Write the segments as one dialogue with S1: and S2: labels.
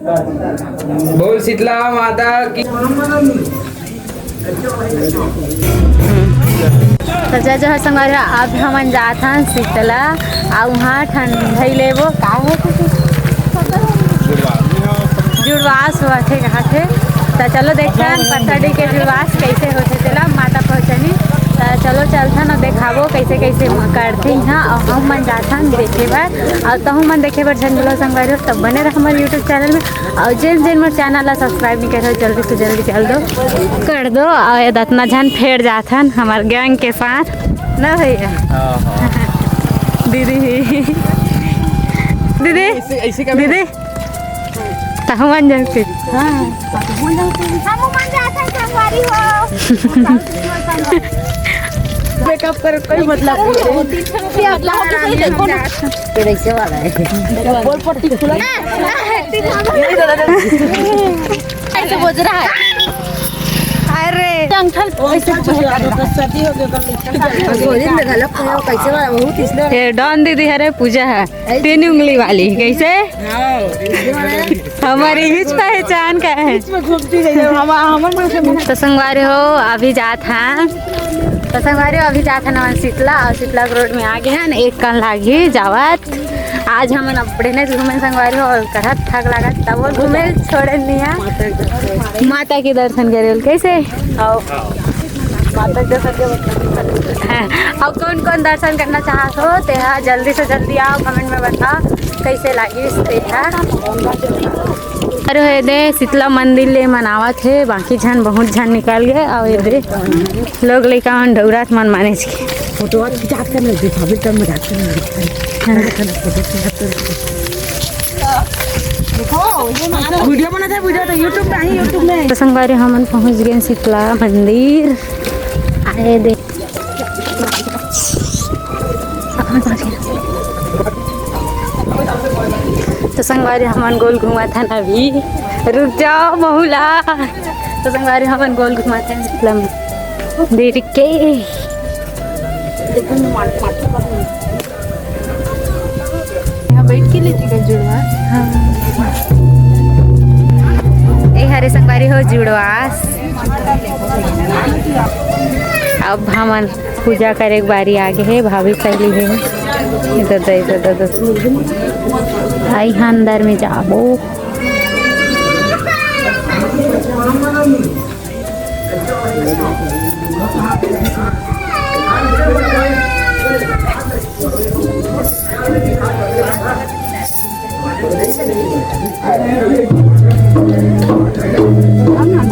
S1: बोल शीतला माता की।
S2: तो जो है संगवारी अब हम जात हन शीतला आ वहाँ ठंडई लेबो का है जुड़वास हुआ थे कहाँ थे। तो चलो देखते हैं परसडी के जुड़वास कैसे होते चला माता पहुँचनी। तो चलो चलथन और देखाबो कैसे कैसे करते यहाँ और हम मन जाथन देखे बार और तहु मन देखे बार झंडुला संगवारी तब बने रह हमारे यूट्यूब चैनल में। और जिन जिन मोर चैनल ला सब्सक्राइब नहीं कर जल्दी से जल्दी कर दो और दतना झन फेर जाथन हमारे गैंग के साथ ना भैया। दीदी दीदी दीदी तहु मन जाते मेकअप कर कोई मतलब
S3: कैसे वाला है बोल पट्टी खुला ऐसे बोझ रहा है।
S2: अरे
S3: अंकल ऐसे सर्दी हो गया कैसे वाला बहुत इसलिए
S2: ये डॉन दीदी है रे पूजा है 3 उंगली वाली कैसे हमारी हिच पहचान का है। तो संगवारी हो अभी जात हैं तो संगवारी हो अभी जात है शीतला और शीतला रोड में आ गए हैं एक कन लागी जावत। आज हम अपने ने घूमे संगवारी हो और करत थक लागत तब वो घूमे छोड़े नहीं माता के दर्शन करे कैसे माता के दर्शन अब कौन कौन दर्शन करना चाहत हो तेहा जल्दी से जल्दी आओ कमेंट में बताओ कैसे लगी तेहा। अरे दे शीतला मंदिर ले मनावत है बाकी झन बहुत झन निकल गए और ये दे लोग लेकर मन डौरात मन माने
S3: फोटो खिंचा कर ले दिखावे तब मजाक वीडियो बनाता है वीडियो तो यूट्यूब पे ही यूट्यूब में।
S2: तो संगवारी हम पहुंच गए शीतला मंदिर आए दे तो संगवारी हमन गोल घुमा था अभी रुक जाओ बहुला। तो संगवारी हमन गोल घुमा था शीतला मंदिर के यहाँ बैठ के लेती का जुड़वास। ए हरे संगवारी हो जुड़वास अब हमन पूजा करे एक बारी आगे है भाभी पहली है इधर आई अंदर में जाबो।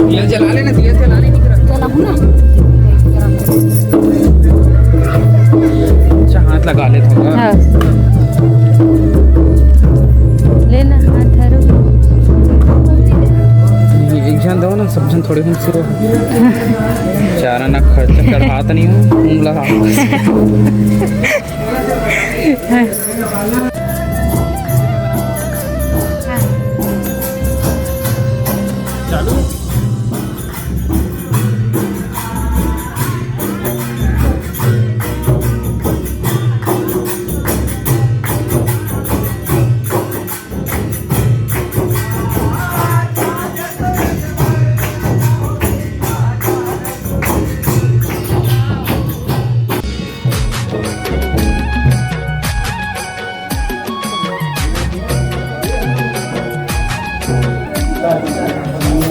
S1: दिया जला लेना दिया जला लेना अच्छा हाथ लगा ले थोड़ा
S2: हाँ। लेना हाथ धरो
S1: एक जन दो ना सब जन थोड़े हम सिरो चारा ना खर्चा चढ़ाता नहीं हूँ उंगला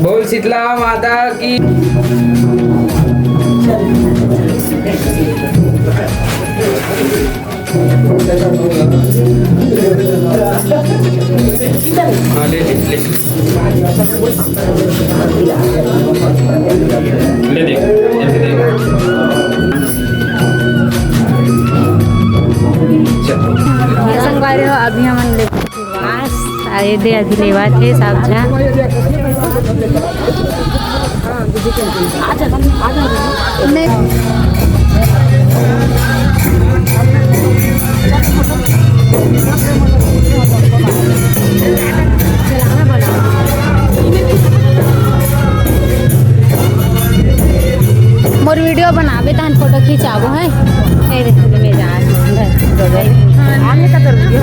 S1: बोल शीतला माता की। हाँ ले ले ले
S2: संगवारी हो अभी हमन ले आए दे अभी लेवा थे सब जन मोर वीडियो बनावे तहन फोटो खिंचाबो है में जा अंदर तो गई आने का तो वीडियो